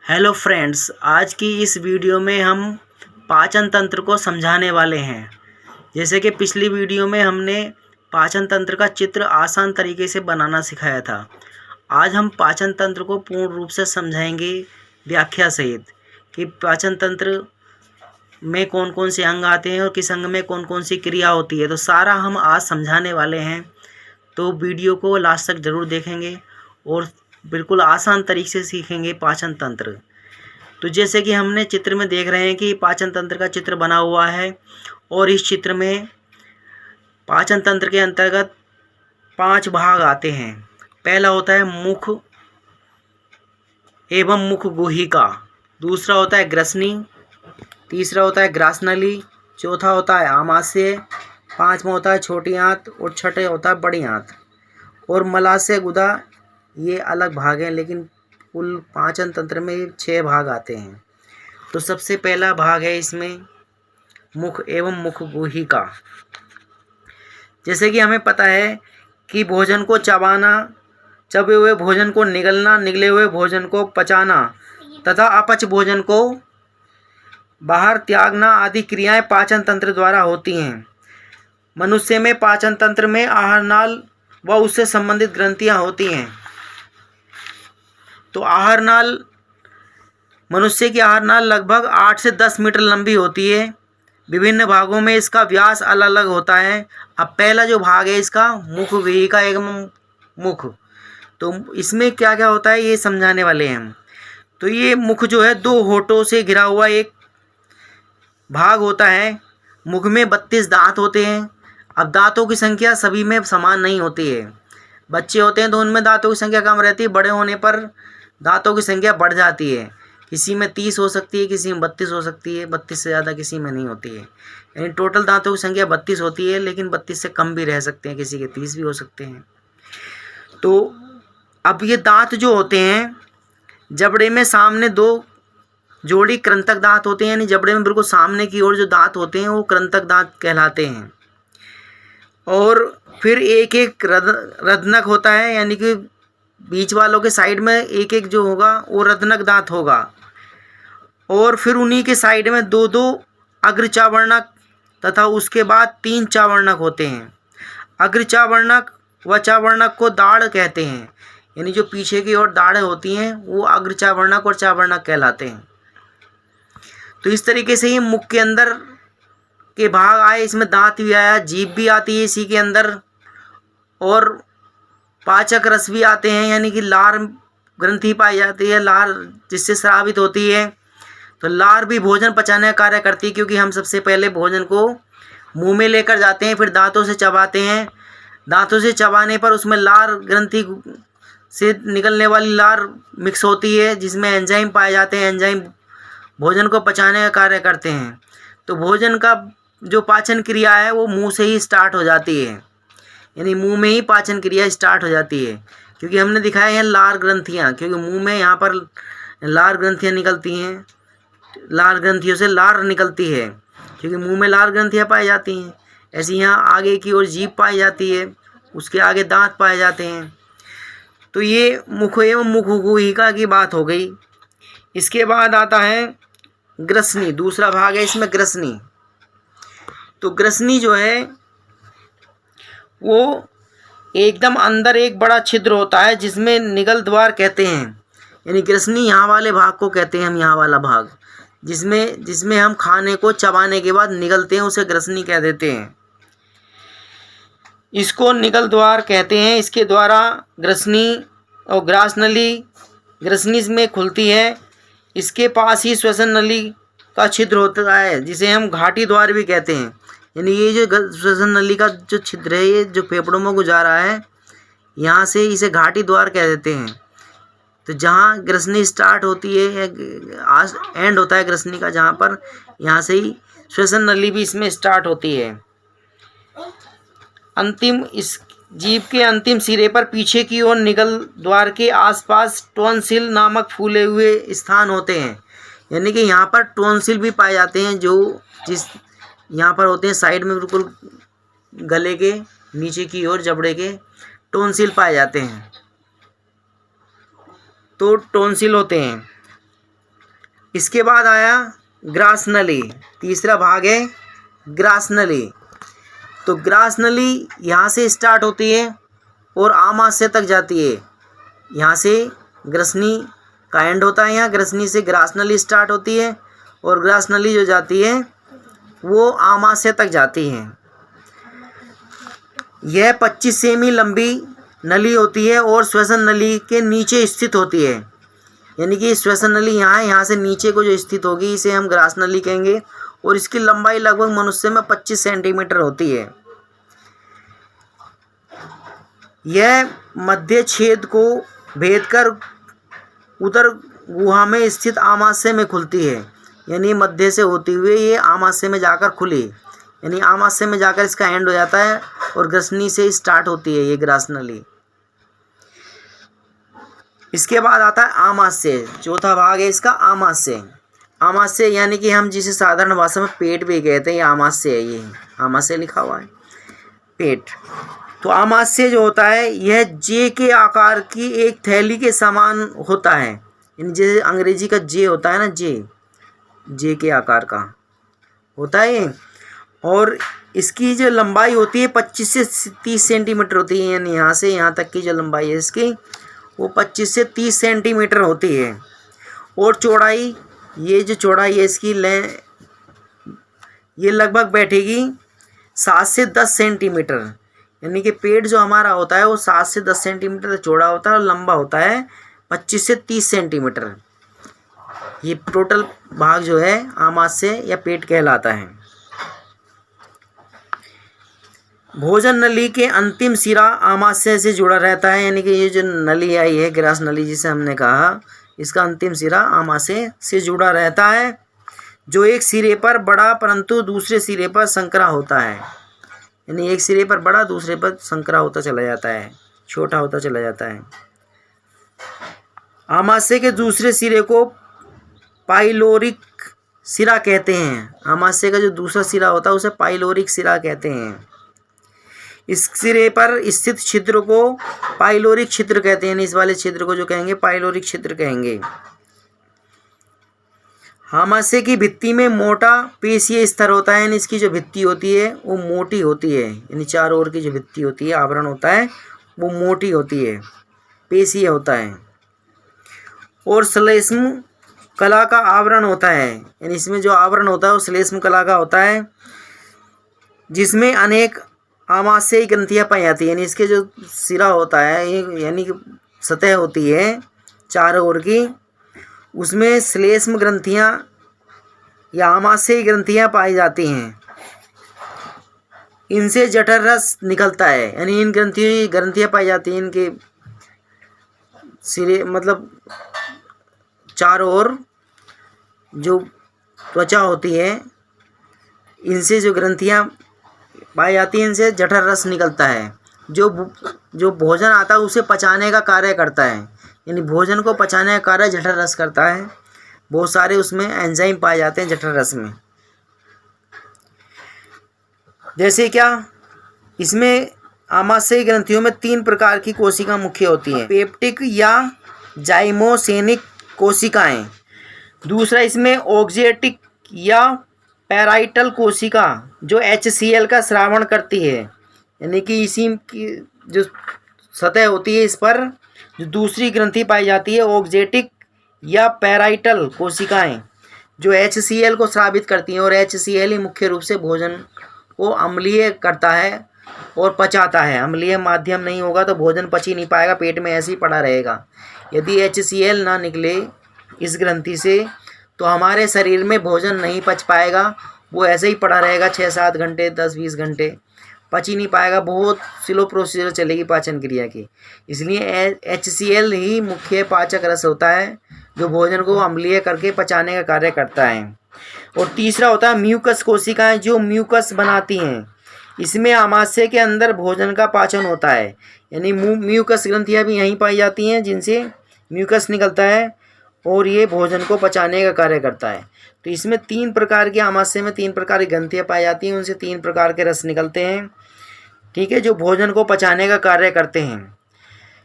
Hello friends, आज की इस वीडियो में हम पाचन तंत्र को समझाने वाले हैं। जैसे कि पिछली वीडियो में हमने पाचन तंत्र का चित्र आसान तरीके से बनाना सिखाया था। आज हम पाचन तंत्र को पूर्ण रूप से समझाएंगे व्याख्या सहित कि पाचन तंत्र में कौन कौन से अंग आते हैं और किस अंग में कौन कौन सी क्रिया होती है। तो सारा हम आज समझाने वाले हैं, तो वीडियो को लास्ट तक ज़रूर देखेंगे और बिल्कुल आसान तरीके से सीखेंगे पाचन तंत्र। तो जैसे कि हमने चित्र में देख रहे हैं कि पाचन तंत्र का चित्र बना हुआ है और इस चित्र में पाचन तंत्र के अंतर्गत 5 भाग आते हैं। पहला होता है मुख एवं मुख गुहिका, दूसरा होता है ग्रसनी, तीसरा होता है ग्रासनली, चौथा होता है आमाशय, पांचवा होता है छोटी आंत और छठे होता है बड़ी आंत। और मलाशय गुदा ये अलग भाग हैं, लेकिन कुल पाचन तंत्र में 6 भाग आते हैं। तो सबसे पहला भाग है इसमें मुख एवं मुख गुहिका। जैसे कि हमें पता है कि भोजन को चबाना, चबे हुए भोजन को निगलना, निगले हुए भोजन को पचाना तथा अपच भोजन को बाहर त्यागना आदि क्रियाएं पाचन तंत्र द्वारा होती हैं। मनुष्य में पाचन तंत्र में आहार नाल व उससे संबंधित ग्रंथियां होती हैं। तो आहार नाल, मनुष्य की आहार नाल लगभग 8 से 10 मीटर लंबी होती है। विभिन्न भागों में इसका व्यास अलग अलग होता है। अब पहला जो भाग है इसका मुख गुहिका एवं मुख, तो इसमें क्या क्या होता है ये समझाने वाले हैं हम। तो ये मुख जो है 2 होठों से घिरा हुआ एक भाग होता है। मुख में 32 दांत होते हैं। अब दांतों की संख्या सभी में समान नहीं होती है। बच्चे होते हैं तो उनमें दांतों की संख्या कम रहती है, बड़े होने पर दांतों की संख्या बढ़ जाती है। किसी में 30 हो सकती है, किसी में 32 हो सकती है, 32 से ज़्यादा किसी में नहीं होती है। यानी टोटल दांतों की संख्या 32 होती है, लेकिन 32 से कम भी रह सकते हैं, किसी के 30 भी हो सकते हैं। तो अब ये दांत जो होते हैं, जबड़े में सामने 2 जोड़ी कृंतक दांत होते हैं, यानी जबड़े में बिल्कुल सामने की ओर जो दांत होते हैं वो कृंतक दांत कहलाते हैं। और फिर एक एक रदनक होता है, यानी कि बीच वालों के साइड में एक एक जो होगा वो रदनक दांत होगा। और फिर उन्हीं के साइड में 2-2 अग्र चावर्णक तथा उसके बाद 3 चावर्णक होते हैं। अग्र चावर्णक व चावर्णक को दाढ़ कहते हैं, यानी जो पीछे की ओर दाढ़ें होती हैं वो अग्र चावर्णक और चावर्णक कहलाते हैं। तो इस तरीके से ये मुख के अंदर के भाग आए। इसमें दांत भी आया, जीभ भी आती है इसी के अंदर, और पाचक रस भी आते हैं, यानी कि लार ग्रंथि पाई जाती है, लार जिससे स्रावित होती है। तो लार भी भोजन पचाने का कार्य करती है, क्योंकि हम सबसे पहले भोजन को मुंह में लेकर जाते हैं, फिर दांतों से चबाते हैं। दांतों से चबाने पर उसमें लार ग्रंथि से निकलने वाली लार मिक्स होती है, जिसमें एंजाइम पाए जाते हैं। एंजाइम भोजन को पचाने का कार्य करते हैं। तो भोजन का जो पाचन क्रिया है वो मुंह से ही स्टार्ट हो जाती है, यानी मुंह में ही पाचन क्रिया स्टार्ट हो जाती है। क्योंकि हमने दिखाया है लार ग्रंथियाँ, क्योंकि मुंह में यहाँ पर लार ग्रंथियाँ निकलती हैं, लार ग्रंथियों से लार निकलती है, क्योंकि मुंह में लार ग्रंथियाँ पाई जाती हैं। ऐसे यहाँ आगे की ओर जीभ पाई जाती है, उसके आगे दांत पाए जाते हैं। तो ये मुख एवं मुख गुहिका की बात हो गई। इसके बाद आता है ग्रसनी, दूसरा भाग है इसमें ग्रसनी। तो ग्रसनी जो है वो एकदम अंदर एक बड़ा छिद्र होता है, जिसमें निगल द्वार कहते हैं। यानी ग्रसनी यहाँ वाले भाग को कहते हैं हम, यहाँ वाला भाग जिसमें हम खाने को चबाने के बाद निगलते हैं, उसे ग्रसनी कह देते हैं। इसको निगल द्वार कहते हैं। इसके द्वारा ग्रसनी और ग्रासनली, ग्रसनी में खुलती है। इसके पास ही श्वसन नली का छिद्र होता है, जिसे हम घाटी द्वार भी कहते हैं। यानी ये जो श्वसन नली का जो छिद्र है, ये जो फेफड़ों में गुजारा है, यहाँ से इसे घाटी द्वार कह देते हैं। तो जहाँ ग्रसनी स्टार्ट होती है, एंड होता है ग्रसनी का जहाँ पर, यहाँ से ही श्वसन नली भी इसमें स्टार्ट होती है। अंतिम इस जीभ के अंतिम सिरे पर पीछे की ओर निगल द्वार के आसपास टॉन्सिल नामक फूले हुए स्थान होते हैं। यानी कि यहाँ पर टॉन्सिल भी पाए जाते हैं, जो जिस यहाँ पर होते हैं साइड में, बिल्कुल गले के नीचे की ओर जबड़े के टॉन्सिल पाए जाते हैं। तो टॉन्सिल होते हैं। इसके बाद आया ग्रास नली, तीसरा भाग है ग्रास नली। तो ग्रास नली यहाँ से स्टार्ट होती है और आमाशय तक जाती है। यहाँ से ग्रसनी का एंड होता है, यहाँ ग्रसनी से ग्रास नली स्टार्ट होती है और ग्रास नली जो जाती है वो आमाशय तक जाती है। यह 25 सेमी लंबी नली होती है और श्वसन नली के नीचे स्थित होती है। यानी कि श्वसन नली यहाँ है, यहाँ से नीचे को जो स्थित होगी इसे हम ग्रास नली कहेंगे और इसकी लंबाई लगभग मनुष्य में 25 सेंटीमीटर होती है। यह मध्य छेद को भेद कर उदर गुहा में स्थित आमाशय में खुलती है। यानी मध्य से होती हुई ये आमाशय में जाकर खुली, यानी आमाशय में जाकर इसका एंड हो जाता है और ग्रसनी से स्टार्ट होती है ये ग्रास नली। इसके बाद आता है आमाशय, चौथा भाग है इसका आमाशय। आमाशय यानी कि हम जिसे साधारण भाषा में पेट भी कहते हैं, ये आमाशय है, ये आमाशय लिखा हुआ है पेट। तो आमाशय जो होता है यह जे के आकार की एक थैली के समान होता है। यानी जैसे अंग्रेजी का जे होता है ना, जे के आकार का होता है ये। और इसकी जो लंबाई होती है 25 से 30 सेंटीमीटर होती है। यानी यहाँ से यहाँ तक की जो लंबाई है इसकी वो 25 से 30 सेंटीमीटर होती है। और चौड़ाई, ये जो चौड़ाई है इसकी ये लगभग बैठेगी 7 से 10 सेंटीमीटर। यानी कि पेट जो हमारा होता है वो 7 से 10 सेंटीमीटर चौड़ा होता है और लंबा होता है 25 से 30 सेंटीमीटर। ये टोटल भाग जो है आमाशय या पेट कहलाता है। भोजन नली के अंतिम सिरा आमाशय से जुड़ा रहता है। यानी कि ये जो नली आई है ग्रास नली जिसे हमने कहा, इसका अंतिम सिरा आमाशय से जुड़ा रहता है, जो एक सिरे पर बड़ा परंतु दूसरे सिरे पर संकरा होता है। यानी एक सिरे पर बड़ा, दूसरे पर संकरा होता चला जाता है, छोटा होता चला जाता है। आमाशय के दूसरे सिरे को पाइलोरिक सिरा कहते हैं। आमाशय का जो दूसरा सिरा होता है उसे पाइलोरिक सिरा कहते हैं। इस सिरे पर स्थित छिद्र को पाइलोरिक छिद्र कहते हैं। इस वाले छिद्र को जो कहेंगे पाइलोरिक छिद्र कहेंगे। आमाशय की भित्ति में मोटा पेशीय स्तर होता है। यानी इसकी जो भित्ति होती है वो मोटी होती है। यानी चारों ओर की जो भित्ति होती है, आवरण होता है, वो मोटी होती है, पेशीय होता है। और श्लेष्म कला का आवरण होता है। यानी इसमें जो आवरण होता है वो श्लेष्म कला का होता है, जिसमें अनेक आमाशयी ग्रंथियाँ पाई जाती हैं। यानी इसके जो सिरा होता है ये, यानी कि सतह होती है चारों ओर की, उसमें श्लेष्म ग्रंथियाँ या आमाशयी ग्रंथियाँ पाई जाती हैं। इनसे जठर रस निकलता है। यानी इन ग्रंथियाँ पाई जाती हैं, इनके सिरे मतलब चारों ओर जो त्वचा होती है इनसे जो ग्रंथियाँ पाई जाती हैं, इनसे जठर रस निकलता है, जो भोजन आता है उसे पचाने का कार्य करता है। यानी भोजन को पचाने का कार्य जठर रस करता है। बहुत सारे उसमें एंजाइम पाए जाते हैं जठर रस में। जैसे क्या, इसमें आमाशयी ग्रंथियों में 3 प्रकार की कोशिका मुख्य होती हैं। पेप्टिक या जाइमोसेनिक कोशिकाएं। दूसरा इसमें ऑक्जेटिक या पैराइटल कोशिका जो HCl का स्रावण करती है। यानी कि इसी की जो सतह होती है इस पर जो दूसरी ग्रंथि पाई जाती है ऑक्जेटिक या पैराइटल कोशिकाएं जो HCl को स्रावित करती हैं। और HCl ही मुख्य रूप से भोजन को अम्लीय करता है और पचाता है। अम्लीय माध्यम नहीं होगा तो भोजन पच ही नहीं पाएगा, पेट में ऐसे ही पड़ा रहेगा। यदि HCl ना निकले इस ग्रंथि से तो हमारे शरीर में भोजन नहीं पच पाएगा, वो ऐसे ही पड़ा रहेगा 6-7 घंटे, 10-20 घंटे, पच ही नहीं पाएगा। बहुत स्लो प्रोसीजर चलेगी पाचन क्रिया की। इसलिए HCl ही मुख्य पाचक रस होता है जो भोजन को अम्लीय करके पचाने का कार्य करता है। और तीसरा होता है म्यूकस कोशिकाएं जो म्यूकस बनाती हैं। इसमें आमाशय के अंदर भोजन का पाचन होता है। यानी म्यूकस ग्रंथियाँ भी यहीं पाई जाती हैं जिनसे म्यूकस निकलता है और ये भोजन को पचाने का कार्य करता है। तो इसमें 3 प्रकार की आमाशय में 3 प्रकार की ग्रंथियाँ पाई जाती हैं, उनसे 3 प्रकार के रस निकलते हैं, ठीक है, जो भोजन को पचाने का कार्य करते हैं।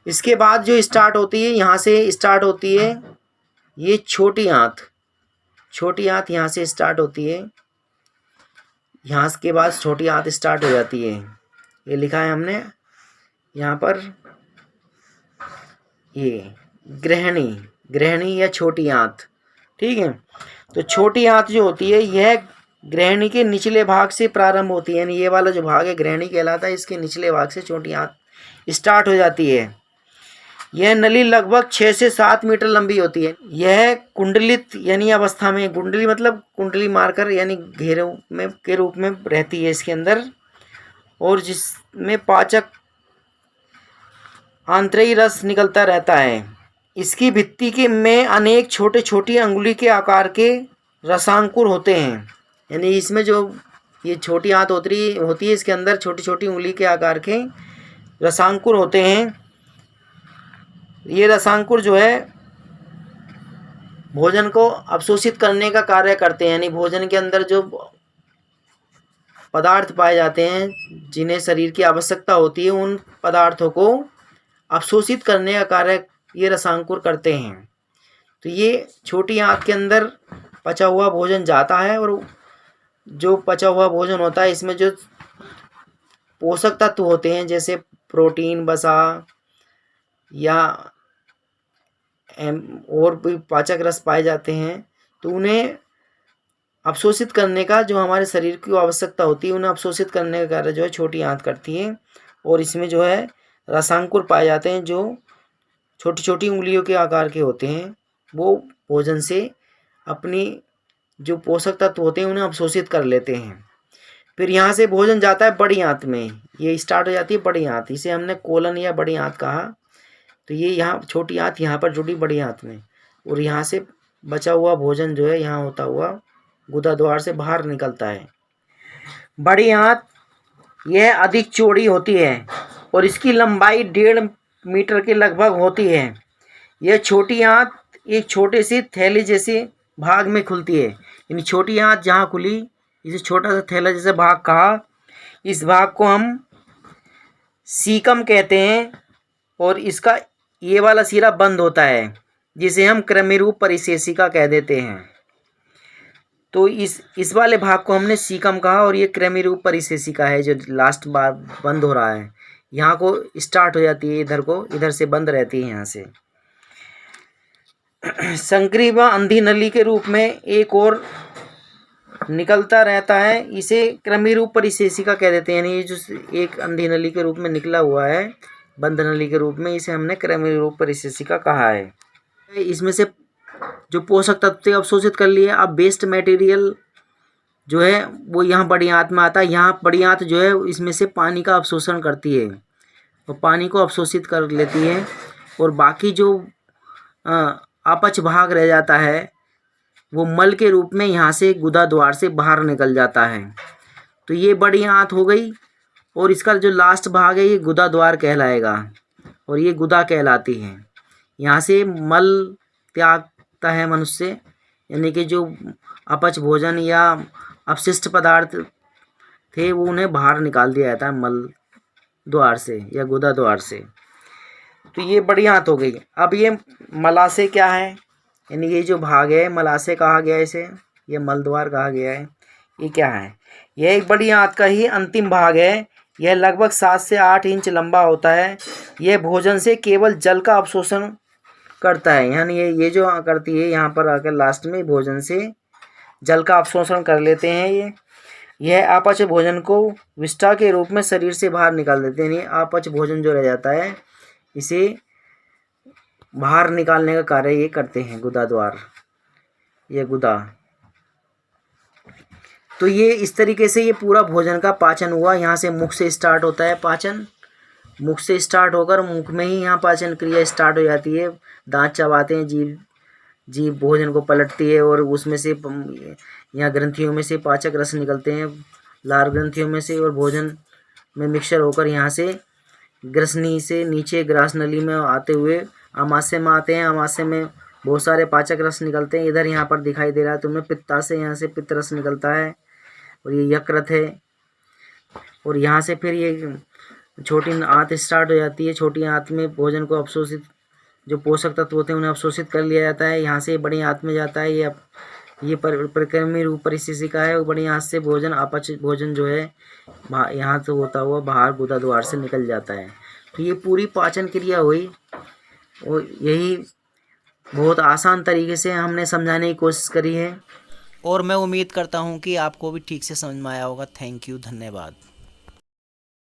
इसके बाद जो स्टार्ट होती है, यहाँ से स्टार्ट होती है ये छोटी आंत। छोटी आंत यहाँ से स्टार्ट होती है, यहाँ के बाद छोटी आंत स्टार्ट हो जाती है। ये लिखा है हमने यहाँ पर, ये ग्रहणी या छोटी आंत, ठीक है। तो छोटी आंत जो होती है यह ग्रहणी के निचले भाग से प्रारंभ होती है, यानी ये वाला जो भाग है ग्रहणी कहलाता है, इसके निचले भाग से छोटी आंत स्टार्ट हो जाती है। यह नली लगभग 6 से 7 मीटर लंबी होती है। यह कुंडलित यानी अवस्था में, कुंडली मतलब कुंडली मारकर यानी घेरे में के रूप में रहती है इसके अंदर, और जिसमें पाचक आंतरिक रस निकलता रहता है। इसकी भित्ति के में अनेक छोटे छोटी अंगुली के आकार के रसांकुर होते हैं, यानी इसमें जो ये छोटी आंत होती है इसके अंदर छोटी छोटी उंगली के आकार के रसांकुर होते हैं। ये रसांकुर जो है भोजन को अवशोषित करने का कार्य करते हैं, यानी भोजन के अंदर जो पदार्थ पाए जाते हैं जिन्हें शरीर की आवश्यकता होती है, उन पदार्थों को अवशोषित करने का कार्य ये रसांकुर करते हैं। तो ये छोटी आंत के अंदर पचा हुआ भोजन जाता है, और जो पचा हुआ भोजन होता है इसमें जो पोषक तत्व होते हैं जैसे प्रोटीन, वसा या और भी पाचक रस पाए जाते हैं, तो उन्हें अवशोषित करने का, जो हमारे शरीर की आवश्यकता होती है उन्हें अवशोषित करने का कार्य जो है छोटी आंत करती है। और इसमें जो है रसांकुर पाए जाते हैं जो छोटी छोटी उंगलियों के आकार के होते हैं, वो भोजन से अपनी जो पोषक तत्व होते हैं उन्हें अवशोषित कर लेते हैं। फिर यहाँ से भोजन जाता है बड़ी आंत में, ये स्टार्ट हो जाती है बड़ी आंत, इसे हमने कोलन या बड़ी आंत कहा। तो ये यहाँ छोटी आंत यहाँ पर जुड़ी बड़ी आंत में, और यहाँ से बचा हुआ भोजन जो है यहाँ होता हुआ गुदा द्वार से बाहर निकलता है। बड़ी आंत यह अधिक चौड़ी होती है और इसकी लंबाई 1.5 मीटर के लगभग होती है। यह छोटी आंत एक छोटे सी थैली जैसे भाग में खुलती है, यानी छोटी आंत जहाँ खुली इसे छोटा सा थैला जैसे भाग कहा। इस भाग को हम सीकम कहते हैं, और इसका ये वाला सिरा बंद होता है जिसे हम क्रमिरूप परिशेषिका कह देते हैं। तो इस वाले भाग को हमने सीकम कहा, और ये क्रमिरूप परिशेषिका है जो लास्ट बार बंद हो रहा है। यहाँ को स्टार्ट हो जाती है, इधर से बंद रहती है यहाँ से। संकरी व अंधी नली के रूप में एक और निकलता रहता है, इसे क्रमिरूप परिशेषिका कह देते हैं। यानी ये जो एक अंधी नली के रूप में निकला हुआ है बंद नली के रूप में, इसे हमने क्रमिरूप परिशेषिका कहा है। इसमें से जो पोषक तत्व अवशोषित कर लिए, अब वेस्ट मटेरियल जो है वो यहाँ बड़ी आंत में आता है। यहाँ बड़ी आंत जो है इसमें से पानी का अवशोषण करती है और पानी को अवशोषित कर लेती है, और बाकी जो अपच भाग रह जाता है वो मल के रूप में यहाँ से गुदा द्वार से बाहर निकल जाता है। तो ये बड़ी आंत हो गई, और इसका जो लास्ट भाग है ये गुदा द्वार कहलाएगा, और ये गुदा कहलाती है। यहाँ से मल त्यागता है मनुष्य, यानी कि जो अपच भोजन या अपशिष्ट पदार्थ थे वो उन्हें बाहर निकाल दिया जाता है मल द्वार से या गुदा द्वार से। तो ये बड़ी आंत हो गई। अब ये मलाशय क्या है, यानी ये जो भाग है मलाशय कहा गया है इसे, ये मल द्वार कहा गया है। ये क्या है, यह एक बड़ी आंत का ही अंतिम भाग है। यह लगभग 7 से 8 इंच लंबा होता है। यह भोजन से केवल जल का अवशोषण करता है, यानी ये जो करती है यहाँ पर आकर लास्ट में भोजन से जल का अवशोषण कर लेते हैं। यह अपच भोजन को विष्ठा के रूप में शरीर से बाहर निकाल देते हैं। अपच भोजन जो रह जाता है इसे बाहर निकालने का कार्य ये करते हैं गुदा द्वार, ये गुदा। तो ये इस तरीके से ये पूरा भोजन का पाचन हुआ। यहाँ से मुख से स्टार्ट होता है पाचन, मुख से स्टार्ट होकर मुख में ही यहाँ पाचन क्रिया स्टार्ट हो जाती है। दांत चबाते हैं, जीभ भोजन को पलटती है, और उसमें से यहाँ ग्रंथियों में से पाचक रस निकलते हैं, लार ग्रंथियों में से, और भोजन में मिक्सचर होकर यहाँ से ग्रसनी से नीचे ग्रास नली में आते हुए आमाशय में आते हैं। आमाशय में बहुत सारे पाचक रस निकलते हैं। इधर यहाँ पर दिखाई दे रहा है तुम्हें पित्ता से, यहाँ से पित्त रस निकलता है, और ये यकृत है। और यहाँ से फिर ये छोटी आंत स्टार्ट हो जाती है। छोटी आंत में भोजन को अवशोषित, जो पोषक तत्व होते हैं उन्हें अवशोषित कर लिया जाता है। यहाँ से बड़ी आंत में जाता है, ये ये परिक्रमी रूप परिस्थिति का है। ऊपर यहाँ से भोजन अपच भोजन जो है यहाँ से होता हुआ बाहर गुदा द्वार से निकल जाता है। तो ये पूरी पाचन क्रिया हुई और यही बहुत आसान तरीके से हमने समझाने की कोशिश करी है और मैं उम्मीद करता हूँ कि आपको भी ठीक से समझ में आया होगा। थैंक यू, धन्यवाद।